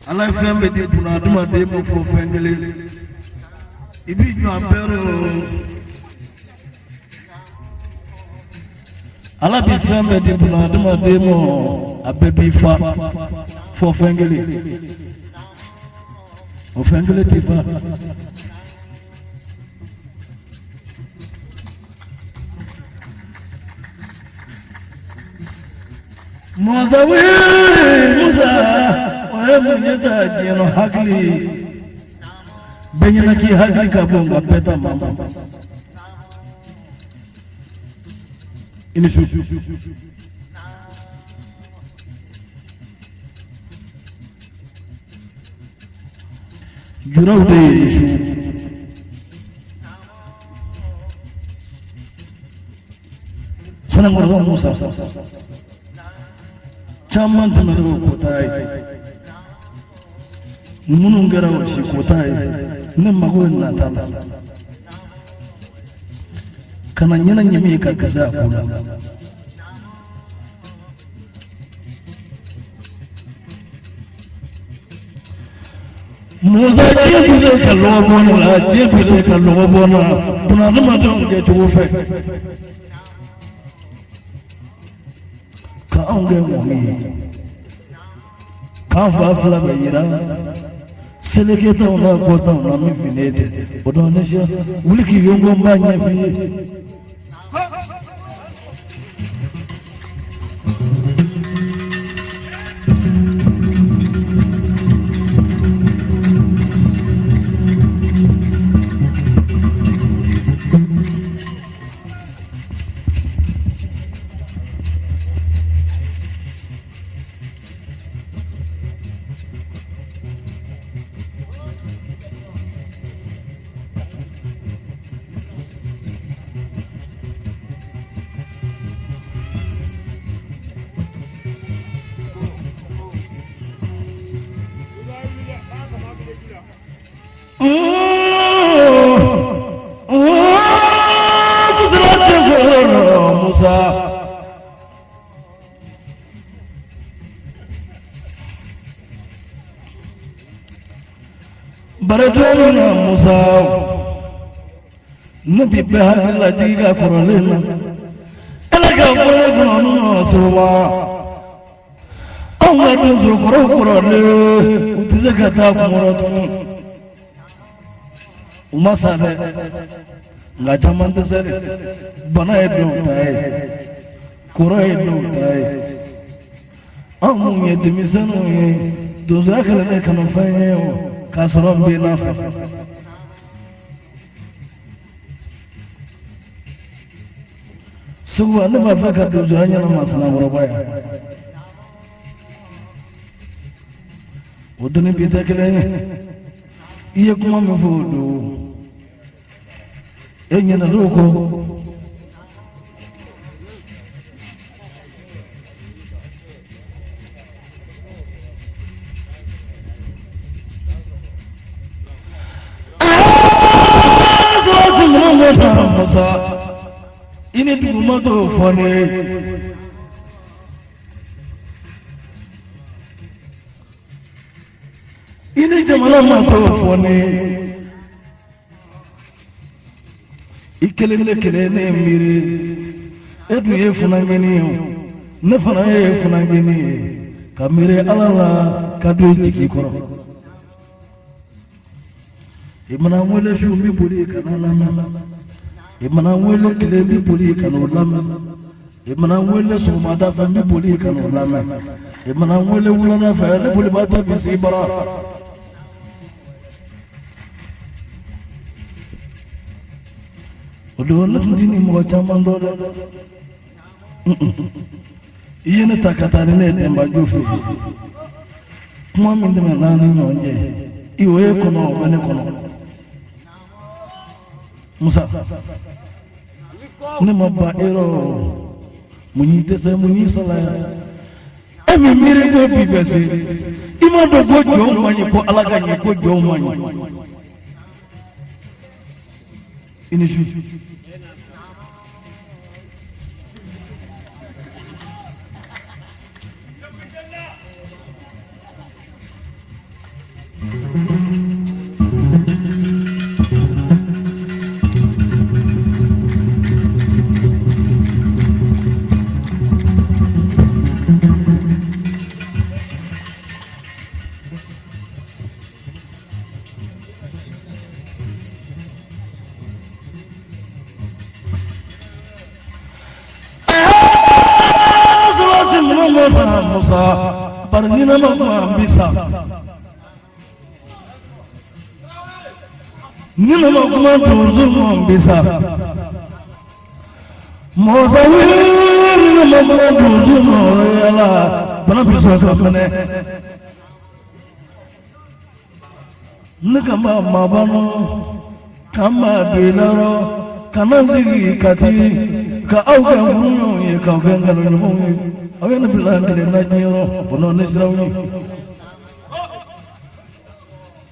Allah fambe di puna duma de mo fo fengele ibi ju apero Allah bi fambe di puna duma de mo abebi fa fo fengele o fengele ti fa Mozawi Musa mwenyeza jeno hagli benyana ki hagli kabonga peta mama ini su juraw de su sana ngoro Musa chamman tamaro kotai munun garawo shi kotai nan magoyin na tala kana yanan yami ka kaza kula Musa jebile kallo bona la jebile kallo bona buna dama don ke tufe ka onge momi ka fa fla bayira seleketa ona kota ona mi finete odone sha wuliki yongo mbanya fi Musa baradona Musa nabi bahal ladiga korolena elaga korolena sowa Allah tuzu korole utizakata kumorotu umasane ngajaman tsare bana edo tai koro edo tai amu yedimi sanu ye dozo akala ne kana fayo kasron bi nafa suwa ne ba faka dozo hanya na masana worobaya wodone bi takele iye kuma me fodo enye na loko Musa ini dugumato fone ini jamana mato fone ikele ne miri edu ye funangeni ne fana ye funangeni kamire alala kadu jiki koro imana wele shu mi buri kanala imana wele kile mi buri kanolama imana wele sumada fa mi buri kanolama imana wele wulana fa ne buri bata bisi bara odona ndini mo chamando yene takatari ne temba jufu kuma minde nana nonje iwe kono bene kono Musa ne mabba ero munyi dese munyi sala emi mire go bibese ima do gojo manyi ko alaga nyi ko jo manyi ini shu Musa barnina ma bisa nina ma kuma dozu ma bisa Musa nina ma kuma dozu ma yala bana bisa ka bane nika ma bano kama bilaro kana zigi kati ka auka munyo ye ka gangalo nyumonye awena bilangire na nyiro bono nesrawni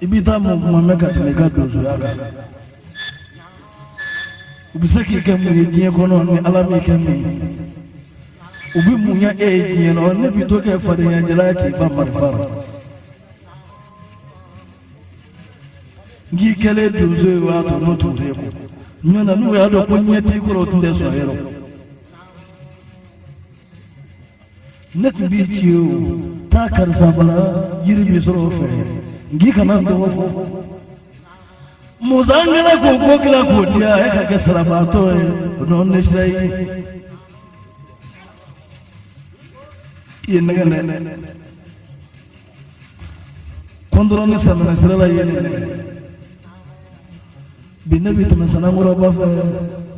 ibita mu mameka tineka dozo yaka ubisaki kemu ye kono ni alami kemi ubi munya e no ne bitoke fare ya jalaki ba marfar ngi kele dozo wa to no to reko nyona nu ya do kunyeti ko tunde so yero net bi ciyo ta karsa bala yirbi soro fe ngi kana do fo muzangala ko kila ko dia e ka ga salabato non ne shrai yen ngane kondoro ne samana sala yen binabi tama sanangura ba fa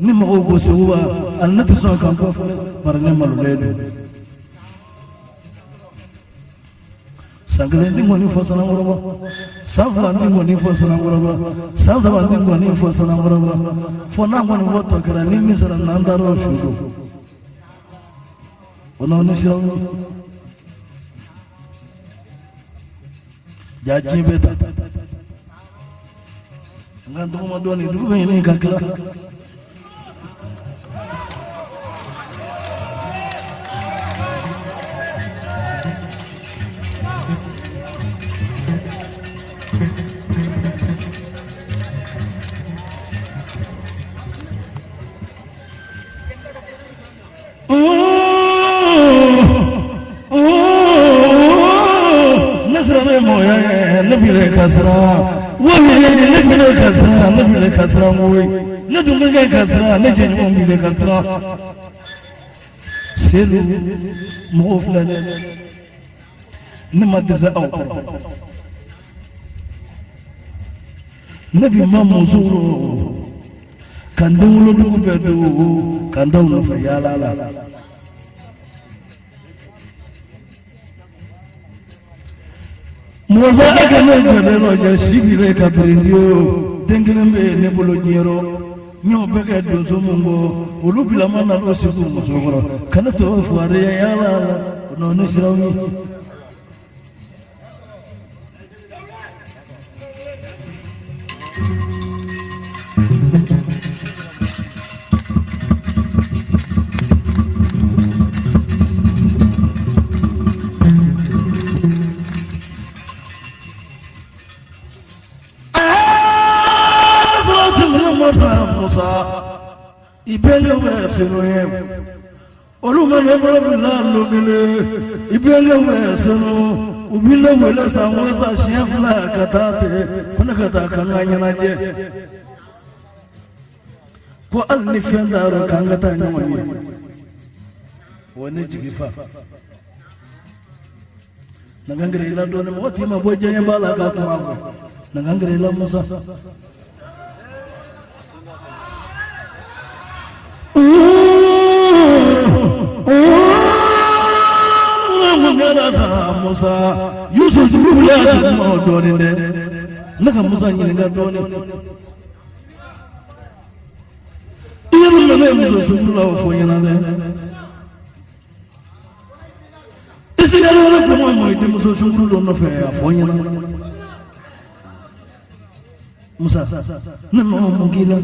ni mo go sewa annati so kan ko fa barne maluledo sangale ndi ngoni fo sanangura ba safa ndi ngoni fo sanangura ba safa ndi ngoni fo sanangura ba fo na ngoni woto kala ni misara nandaro shujo ona ne shiraw jaji beta ngandu mo doni du ni kakla nasra moya nabi le kasra wani nabi le kasra nabi le kasra moy nadu le kasra ne je mo le kasra selu mo flan nima dazao nabi ma muzuru kandulu du bedu kandawu fa yalala Moza aka ne gbadero ja shibire ka brindio dengelembe ne bolo nyero nyo beke dozo mungo olubila mana lo sibu muzogoro kana to fuare yala no ne sirawni ibele weseno yem oluma ne bla logele ibele weseno ubile wele samwasa shefla katate kuna kataka nganya naje ko alni fendaro kangata nyonye woni jigifa nangangere ila done moti maboje yambala ka kuma nangangere ila musa Musa Yusuf ya mo doni ne naka Musa ni nga doni yemu ne Musa sula fo yana ne isi ga ro ko mo di Musa sulu do no fe fo yana Musa ne mo gila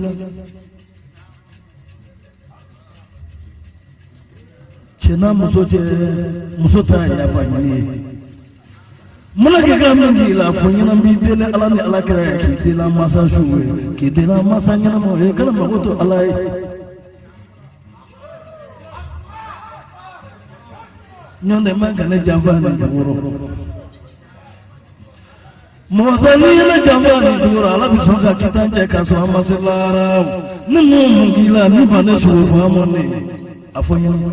chena muso ta ya bani muna ke ga mun di la funyana bi dele ala ni ala kira ya ki dela masa shuwe ki dela masa nyana mo e kala ma goto ala nyonde manga ne jamba ni woro mozani na jamba ni dura ala bi so ka kitanje ka so amaselara ni mo mungila ni bane shuwe fa mo ne afonyana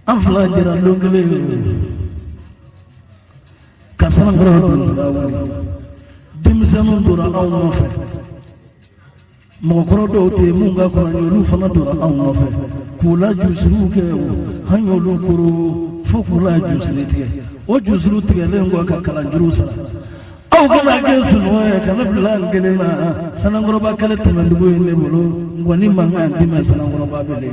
afla jira longale kasana ngoro dawali dimsanu dura aw nofe mo koro do te munga ko nyolu fana dura aw nofe kula jusru ke hanyolu koro fukula jusru te o jusru te lengo ka kala jurusa aw kana ke sunu kana bilan gelena sanangoro ba kala tamandugo ne bolo ngoni manga ndima sanangoro ba bele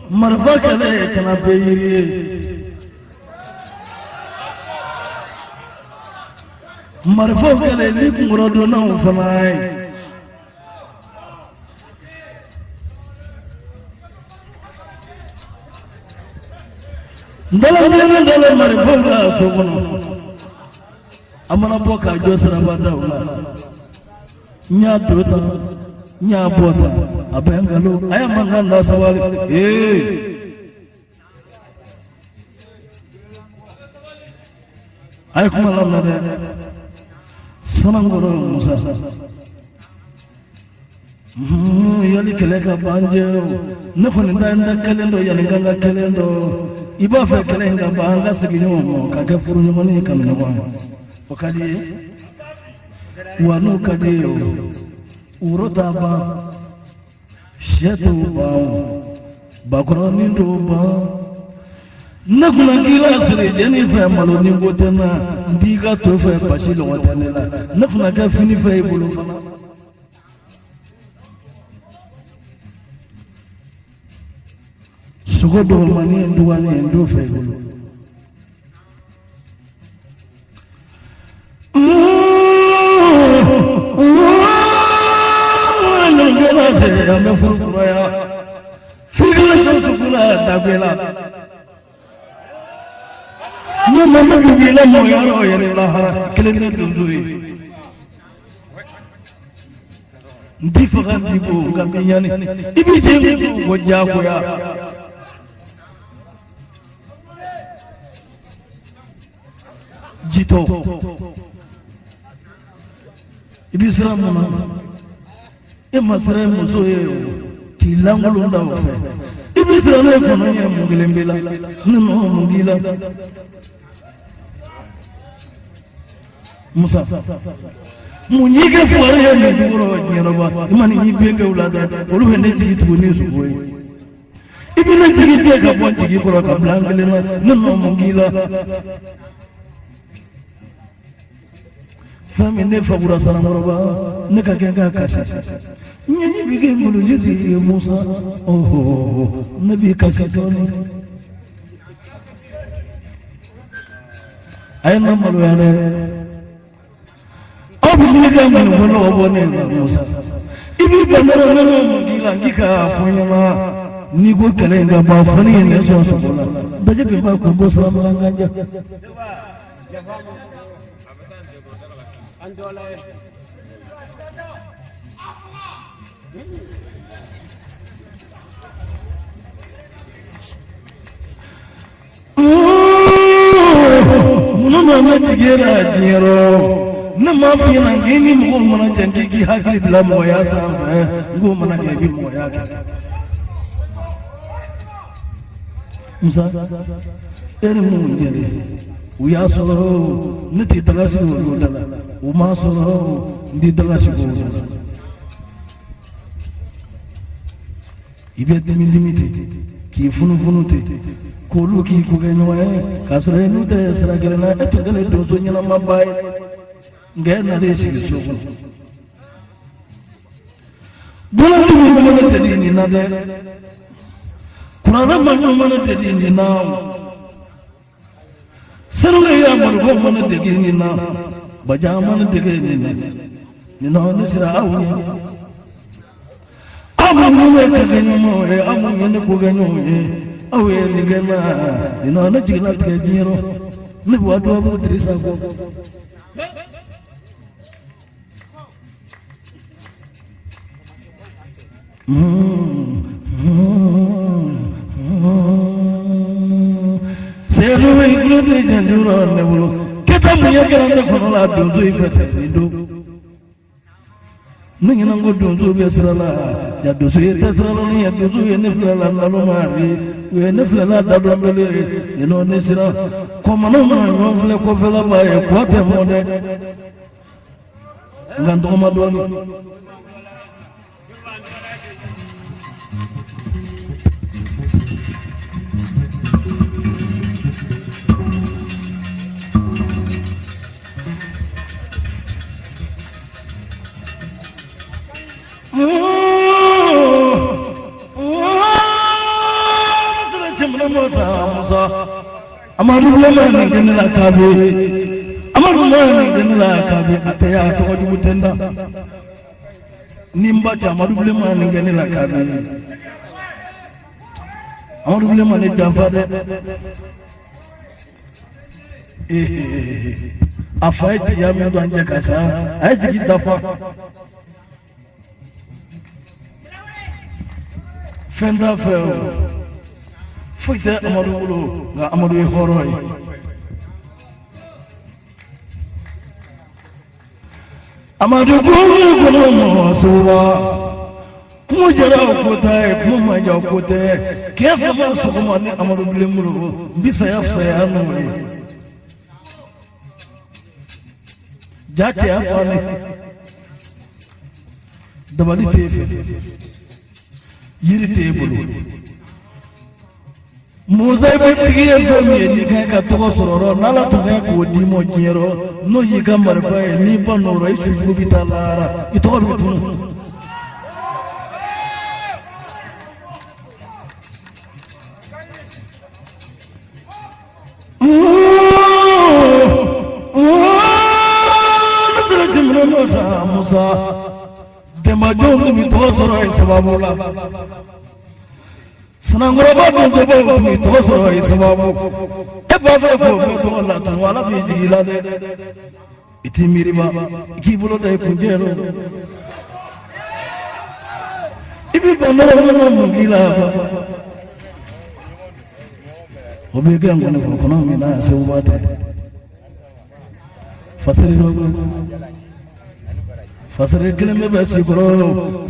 marfa kale kana beyiri marfa kale ni ngorodo na ufanai ndala marfa ka sokono amana boka josara bada wala nya dota nya bota abengalo aya manganda sawali ay kuma lamna de sanangoro musa yali kele ka banje ne ko nda kelendo yali ganga kelendo iba fa kelenga banga sigino mo ka furu ni moni kam no o kadi wanu kadi urota ba shetu ba bakroni do ba nakuna kila sire jeni fa malo ni gotena ndiga to fa pasilo watanela nakuna ka fini fa ibulu fana sugodo mani nduwani ndo fa ibulu amefurukura fikira sokula tabela mama mabila moyaro yele lahara kelele tunzui ndifaga ndibo ngambiyani ibije wajja koya jito ibisra mama emasre musoye tilangulu ndawo fe ibisra ne kono ye mungilembela nino mungila musa munyike fuare ye nduro nyeroba imani nyibenge ulada olu hende tigitu ni suboye ibine tigite ka bonti gikoro ka blangelena nino mungila fami ne fabura sana moroba ne ka kenga kasi nyinyi bige ngulu jiti musa oho nabi kasi toni ay mamalu yane obi ni ga ngulu wono obone musa ibi banero nano ngila ngika funyama ni go kelenga ba fani ne so so bola daje be ba ko go salama nganja Muna matigera jero na mafi na gini mko mwana jangiki haki bila moya sana ngo mwana gebi moya musa ere mu ngere uya solo niti tagasi wo dala uma solo ndi tagasi wo ibe limite ki funu te ko lu ki ko ganyo ka sore nu te sara gelena eto gele do so nyala mabay ngena de si so ko bula ni mo mo te ni na de kurana man mo te ni na sanu ya mo ko mo te ni na baja man te ni na ni sira awu amu ne te ni mo amu ne ko ganyo awe ni gana ina na jigna te jiro ni wadu abu trisa ko nebulu de janjuro nebulu kita munya kana kono la dunzu ifete ndo ningi nango dunzu be sirala ya dunzu ite sirala ni ya dunzu ene filala nalo mari ene filala dado mbele eno ne sira ko mano mo fle ko fela ba e ko te mode ngando ma doni Amadu lemani genela kabe Amadu lemani genela kabe ataya to wajibu tenda nimba cha Amadu lemani genela kabe Amadu lemani jamfade afaiti ya mendo anje kasa aji kitafa fenda feo fuite Amadu bulu nga Amadu horoi Amadu bulu kono mo suwa kumujara okota kumaja okota kefa ma sokoma ni Amadu bulu mulu bisa yafsa ya nuri jache afani dabali tefe yiri tebulu Musa be tigiye fomi ni kan ka to sororo nala to ga ko di mo jero no yiga marfa ni banoro isu gubi talara ito ko bitu Musa dema jongu mi to soro sababula sanangura ba dongo ba mi to soro sababu e ba fa ko mi to la to wala bi jigila de itimiri ba kibulo dai kunjero ibi banoro no mugila ba obi ga ngone ko kono mi na se ubate fasiri no fasiri keleme ba si bro